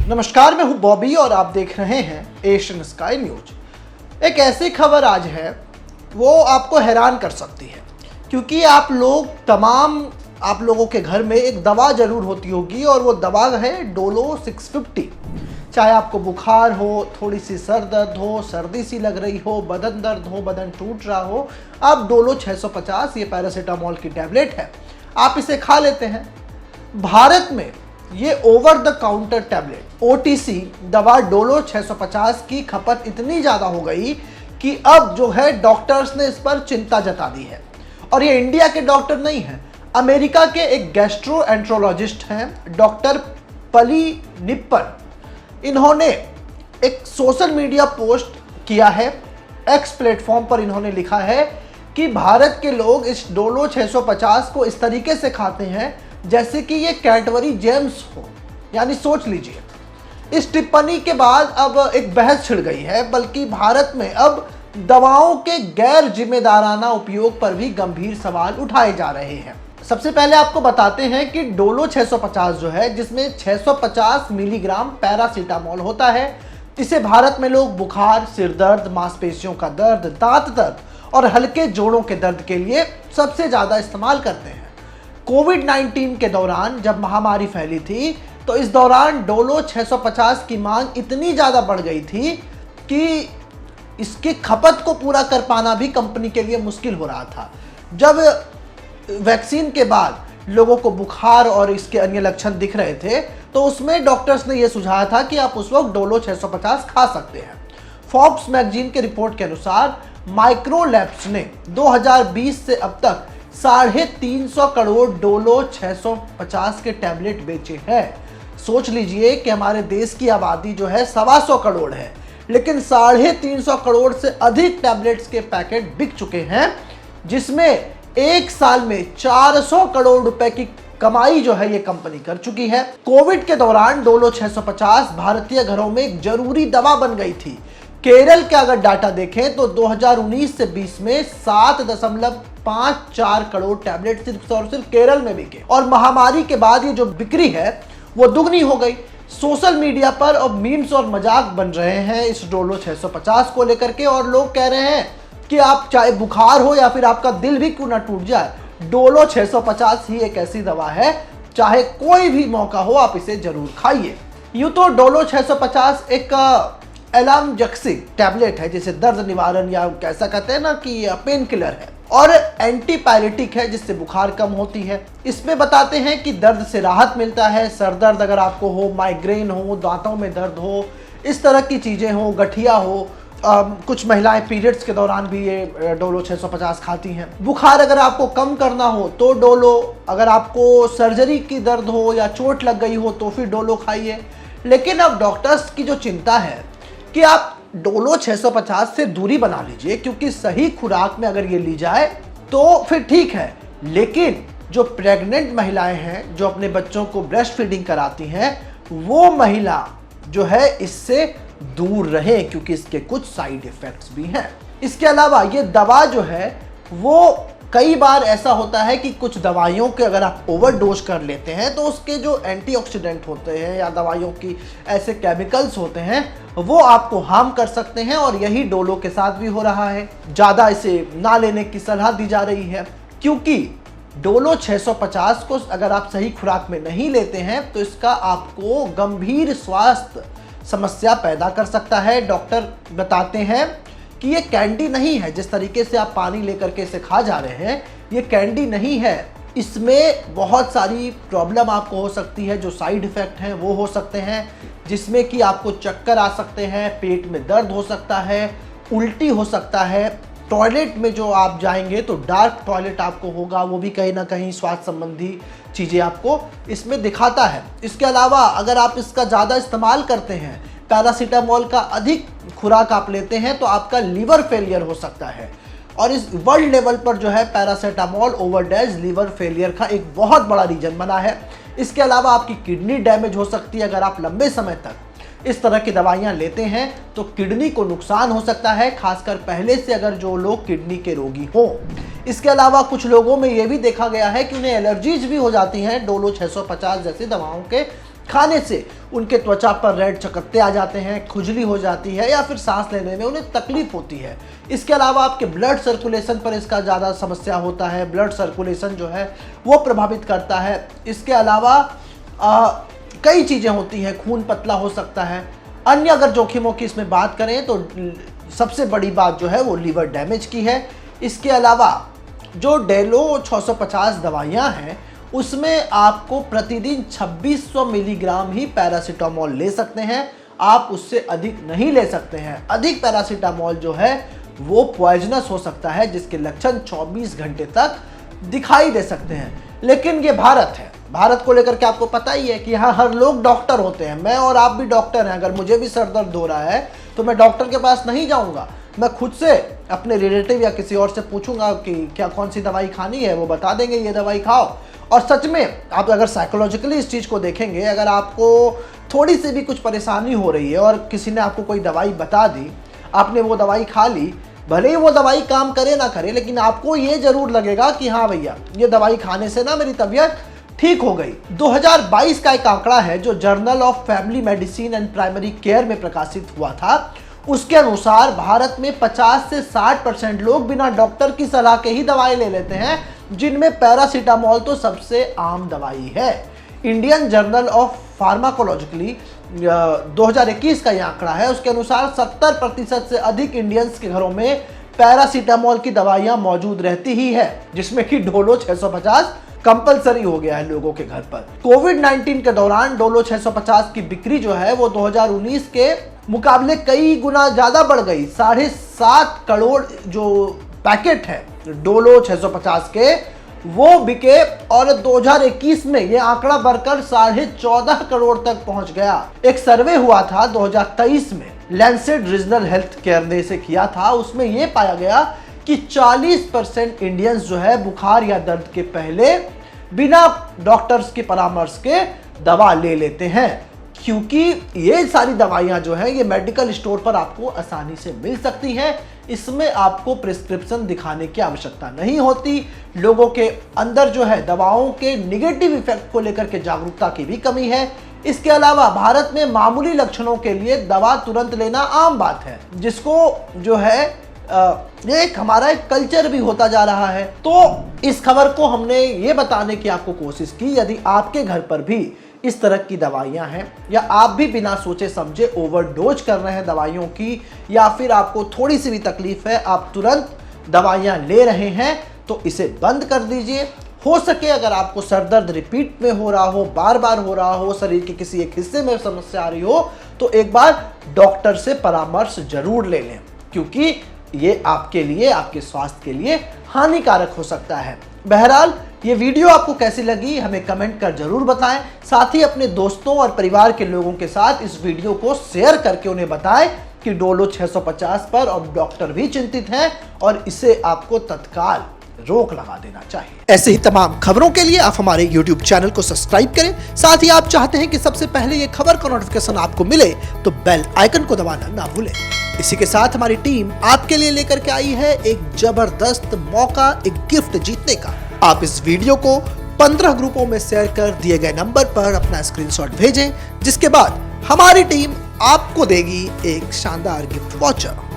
नमस्कार, मैं हूं बॉबी और आप देख रहे हैं एशियन स्काई न्यूज। एक ऐसी खबर आज है वो आपको हैरान कर सकती है, क्योंकि आप लोगों के घर में एक दवा जरूर होती होगी और वो दवा है डोलो 650। चाहे आपको बुखार हो, थोड़ी सी सर दर्द हो, सर्दी सी लग रही हो, बदन दर्द हो, बदन टूट रहा हो, आप डोलो 650 ये पैरासीटामोल की टैबलेट है, आप इसे खा लेते हैं। भारत में ये over the counter tablet OTC दवा डोलो 650 की खपत इतनी ज़्यादा हो गई कि अब जो है डॉक्टर्स ने इस पर चिंता जता दी है। और ये इंडिया के डॉक्टर नहीं हैं, अमेरिका के एक गैस्ट्रोएंट्रोलॉजिस्ट हैं डॉक्टर पली निप्पन। इन्होंने एक सोशल मीडिया पोस्ट किया है, एक्स प्लेटफॉर्म पर इन्होंने लिखा है कि भारत के लोग इस डोलो 650 को इस तरीके से खाते हैं जैसे कि ये कैडबरी जेम्स हो। यानी सोच लीजिए, इस टिप्पणी के बाद अब एक बहस छिड़ गई है, बल्कि भारत में अब दवाओं के गैर जिम्मेदाराना उपयोग पर भी गंभीर सवाल उठाए जा रहे हैं। सबसे पहले आपको बताते हैं कि डोलो 650 जो है, जिसमें 650 मिलीग्राम पैरासीटामोल होता है, इसे भारत में लोग बुखार, सिर दर्द, मांसपेशियों का दर्द, दांत दर्द और हल्के जोड़ों के दर्द के लिए सबसे ज़्यादा इस्तेमाल करते हैं। कोविड-19 के दौरान जब महामारी फैली थी, तो इस दौरान डोलो 650 की मांग इतनी ज़्यादा बढ़ गई थी कि इसकी खपत को पूरा कर पाना भी कंपनी के लिए मुश्किल हो रहा था। जब वैक्सीन के बाद लोगों को बुखार और इसके अन्य लक्षण दिख रहे थे, तो उसमें डॉक्टर्स ने यह सुझाया था कि आप उस वक्त डोलो 650 खा सकते हैं। फोर्ब्स मैगजीन के रिपोर्ट के अनुसार माइक्रोलैब्स ने 2020 से अब तक 350 करोड़ डोलो 650 के टैबलेट बेचे हैं। सोच लीजिए कि हमारे देश की आबादी जो है 125 करोड़ है, लेकिन 350 करोड़ से अधिक टैबलेट्स के पैकेट बिक चुके हैं, जिसमें एक साल में 400 करोड़ रुपए की कमाई जो है ये कंपनी कर चुकी है। कोविड के दौरान डोलो 650 भारतीय घरों में एक जरूरी दवा बन गई थी। केरल के अगर डाटा देखें तो 2019 से 20 में 7.54 करोड़ टैबलेट सिर्फ और सिर्फ केरल में बिके, और महामारी के बाद ये जो बिक्री है वो दुगनी हो गई। सोशल मीडिया पर अब मीम्स और मजाक बन रहे हैं इस डोलो 650 को लेकर के, और लोग कह रहे हैं कि आप चाहे बुखार हो या फिर आपका दिल भी क्यों ना टूट जाए, डोलो 650 ही एक ऐसी दवा है, चाहे कोई भी मौका हो आप इसे जरूर खाइए। यूं तो डोलो 650 एक एलामजेक्सिक टैबलेट है, जिसे दर्द निवारण या कैसा कहते हैं ना कि पेन किलर है, और एंटीपायरेटिक है जिससे बुखार कम होती है। इसमें बताते हैं कि दर्द से राहत मिलता है, सर दर्द अगर आपको हो, माइग्रेन हो, दांतों में दर्द हो, इस तरह की चीज़ें हो, गठिया हो, कुछ महिलाएं पीरियड्स के दौरान भी ये डोलो 650 खाती हैं। बुखार अगर आपको कम करना हो तो डोलो, अगर आपको सर्जरी की दर्द हो या चोट लग गई हो तो फिर डोलो खाइए। लेकिन अब डॉक्टर्स की जो चिंता है कि आप डोलो 650 से दूरी बना लीजिए, क्योंकि सही खुराक में अगर ये ली जाए तो फिर ठीक है, लेकिन जो प्रेग्नेंट महिलाएं हैं जो अपने बच्चों को ब्रेस्ट फीडिंग कराती हैं, वो महिला जो है इससे दूर रहे, क्योंकि इसके कुछ साइड इफेक्ट्स भी हैं। इसके अलावा ये दवा जो है वो कई बार ऐसा होता है कि कुछ दवाइयों के अगर आप ओवरडोज कर लेते हैं तो उसके जो एंटीऑक्सीडेंट होते हैं या दवाइयों की ऐसे केमिकल्स होते हैं वो आपको हार्म कर सकते हैं, और यही डोलो के साथ भी हो रहा है। ज़्यादा इसे ना लेने की सलाह दी जा रही है, क्योंकि डोलो 650 को अगर आप सही खुराक में नहीं लेते हैं तो इसका आपको गंभीर स्वास्थ्य समस्या पैदा कर सकता है। डॉक्टर बताते हैं कि ये कैंडी नहीं है, जिस तरीके से आप पानी लेकर के इसे खा जा रहे हैं, ये कैंडी नहीं है। इसमें बहुत सारी प्रॉब्लम आपको हो सकती है, जो साइड इफ़ेक्ट हैं वो हो सकते हैं, जिसमें कि आपको चक्कर आ सकते हैं, पेट में दर्द हो सकता है, उल्टी हो सकता है, टॉयलेट में जो आप जाएंगे तो डार्क टॉयलेट आपको होगा, वो भी कहीं ना कहीं स्वास्थ्य संबंधी चीज़ें आपको इसमें दिखाता है। इसके अलावा अगर आप इसका ज़्यादा इस्तेमाल करते हैं, पैरासीटामोल का अधिक खुराक आप लेते हैं, तो आपका लीवर फेलियर हो सकता है, और इस वर्ल्ड लेवल पर जो है पैरासीटामोल ओवरडोज लीवर फेलियर का एक बहुत बड़ा रीजन बना है। इसके अलावा आपकी किडनी डैमेज हो सकती है। अगर आप लंबे समय तक इस तरह की दवाइयाँ लेते हैं तो किडनी को नुकसान हो सकता है, खासकर पहले से अगर जो लोग किडनी के रोगी हों। इसके अलावा कुछ लोगों में ये भी देखा गया है कि उन्हें एलर्जीज भी हो जाती हैं डोलो 650 जैसी दवाओं के खाने से उनके त्वचा पर रेड चकत्ते आ जाते हैं, खुजली हो जाती है या फिर सांस लेने में उन्हें तकलीफ होती है। इसके अलावा आपके ब्लड सर्कुलेशन पर इसका ज़्यादा समस्या होता है, ब्लड सर्कुलेशन जो है वो प्रभावित करता है। इसके अलावा कई चीज़ें होती हैं, खून पतला हो सकता है। अन्य अगर जोखिमों की इसमें बात करें तो सबसे बड़ी बात जो है वो लीवर डैमेज की है। इसके अलावा जो डेलो 650 दवाइयाँ हैं उसमें आपको प्रतिदिन 2600 मिलीग्राम ही पैरासीटामोल ले सकते हैं, आप उससे अधिक नहीं ले सकते हैं। अधिक पैरासीटामोल जो है वो पॉइजनस हो सकता है, जिसके लक्षण 24 घंटे तक दिखाई दे सकते हैं। लेकिन ये भारत है, भारत को लेकर के आपको पता ही है कि यहाँ हर लोग डॉक्टर होते हैं। मैं और आप भी डॉक्टर हैं। अगर मुझे भी सर दर्द हो रहा है तो मैं डॉक्टर के पास नहीं जाऊँगा, मैं खुद से अपने रिलेटिव या किसी और से पूछूंगा कि क्या कौन सी दवाई खानी है, वो बता देंगे ये दवाई खाओ। और सच में आप अगर साइकोलॉजिकली इस चीज़ को देखेंगे, अगर आपको थोड़ी सी भी कुछ परेशानी हो रही है और किसी ने आपको कोई दवाई बता दी, आपने वो दवाई खा ली, भले ही वो दवाई काम करे ना करे, लेकिन आपको ये जरूर लगेगा कि हाँ भैया ये दवाई खाने से ना मेरी तबीयत ठीक हो गई। 2022 का एक आंकड़ा है जो journal of family medicine and primary care में प्रकाशित हुआ था। उसके अनुसार भारत में 50 से 60% लोग बिना डॉक्टर की सलाह के ही दवाई ले लेते हैं, जिनमें पैरासीटामोल तो सबसे आम दवाई है। इंडियन जर्नल ऑफ फार्माकोलॉजिकली 2021 का यह आंकड़ा है, उसके अनुसार 70% से अधिक इंडियंस के घरों में पैरासीटामोल की दवाइयां मौजूद रहती ही है, जिसमें कि डोलो 650 कंपलसरी हो गया है लोगों के घर पर। कोविड-19 के दौरान डोलो 650 की बिक्री जो है वो 2019 के मुकाबले कई गुना ज्यादा बढ़ गई। 7.5 करोड़ जो पैकेट है डोलो 650 के वो बिके और 2021 में ये आंकड़ा बढ़कर 14.5 करोड़ तक पहुंच गया। एक सर्वे हुआ था 2023 में, लैंसेट रीजनल हेल्थ केयर ने इसे किया था। उसमें यह पाया गया कि 40% इंडियंस जो है बुखार या दर्द के पहले बिना डॉक्टर्स के परामर्श के दवा ले लेते हैं, क्योंकि ये सारी दवाइयां जो है ये मेडिकल स्टोर पर आपको आसानी से मिल सकती हैं। इसमें आपको प्रिस्क्रिप्शन दिखाने की आवश्यकता नहीं होती। लोगों के अंदर जो है दवाओं के नेगेटिव इफेक्ट को लेकर के जागरूकता की भी कमी है। इसके अलावा भारत में मामूली लक्षणों के लिए दवा तुरंत लेना आम बात है, जिसको जो है एक हमारा एक कल्चर भी होता जा रहा है। तो इस खबर को हमने ये बताने की आपको कोशिश की, यदि आपके घर पर भी इस तरह की दवाइयां हैं या आप भी बिना सोचे समझे ओवरडोज कर रहे हैं दवाइयों की, या फिर आपको थोड़ी सी भी तकलीफ है, आप तुरंत दवाइयां ले रहे हैं, तो इसे बंद कर दीजिए। हो सके अगर आपको सर दर्द रिपीट में हो रहा हो, बार बार हो रहा हो, शरीर के किसी एक हिस्से में समस्या आ रही हो, तो एक बार डॉक्टर से परामर्श जरूर ले लें, क्योंकि ये आपके लिए, आपके स्वास्थ्य के लिए हानिकारक हो सकता है। बहरहाल ये वीडियो आपको कैसी लगी हमें कमेंट कर जरूर बताएं। साथ ही अपने दोस्तों और परिवार के लोगों के साथ इस वीडियो को शेयर करके उन्हें बताएं कि डोलो 650 पर अब डॉक्टर भी चिंतित हैं और इसे आपको तत्काल रोक लगा देना चाहिए। ऐसे ही तमाम खबरों के लिए आप हमारे YouTube चैनल को सब्सक्राइब करें। साथ ही आप चाहते हैं कि सबसे पहले ये खबर का नोटिफिकेशन आपको मिले तो बेल आइकन को दबाना ना भूलें। इसी के साथ हमारी टीम आपके लिए लेकर के आई है एक जबरदस्त मौका, एक गिफ्ट जीतने का। आप इस वीडियो को 15 ग्रुपों में शेयर कर दिए गए नंबर पर अपना स्क्रीनशॉट भेजें, जिसके बाद हमारी टीम आपको देगी एक शानदार गिफ्ट वाउचर।